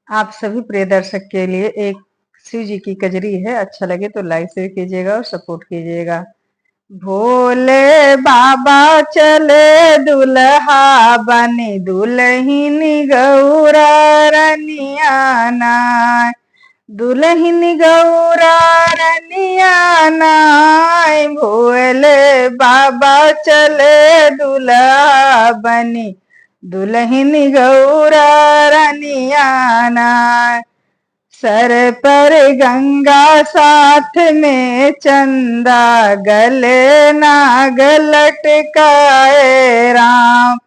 आप सभी प्रिय दर्शक के लिए एक शिव जी की कजरी है। अच्छा लगे तो लाइक शेयर कीजिएगा और सपोर्ट कीजिएगा। भोले बाबा चले दुल्हा बनी दुल्हन गौरा रनिया नाय। दुल्हन गौरा रनिया नाय। भोले बाबा चले दुल्हा बनी दुल्हन गौरा रनिया नाय। सर पर गंगा साथ में चंदा गले नाग लटकाए राम।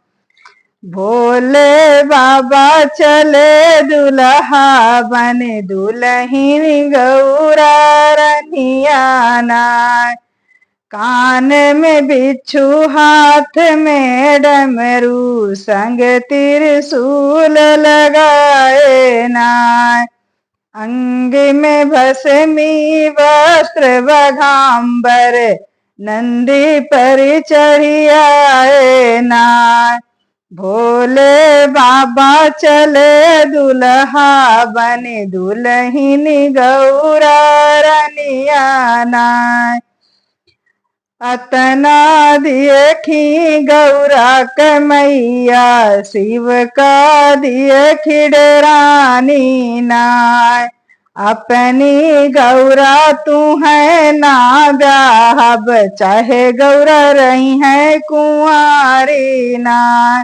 भोले बाबा चले दुल्हा बने दुल्हन गौरा रनिया नाय। कान में बिच्छू हाथ में डमरू संग त्रिशूल लगाए नाय। अंग में भस्मी वस्त्र बघाम्बर नंदी पर चढ़ियाए नाय। भोले बाबा चले दुल्हा बने दुल्हन गौरा रनिया नाय। अतना देखी गौरा कमैया शिव का देखी डरानी नाय। अपनी गौरा तू है ना ब्याहब चाहे गौरा रही है कुंवारी नाय।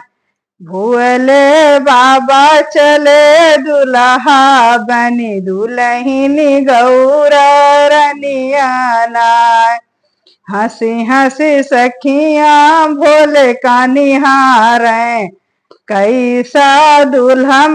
भोले बाबा चले दुल्हा बनी दुल्हन गौरा रनिया नाय। हंसी हंसी सखियां भोले का निहारें कैसा दुल्हा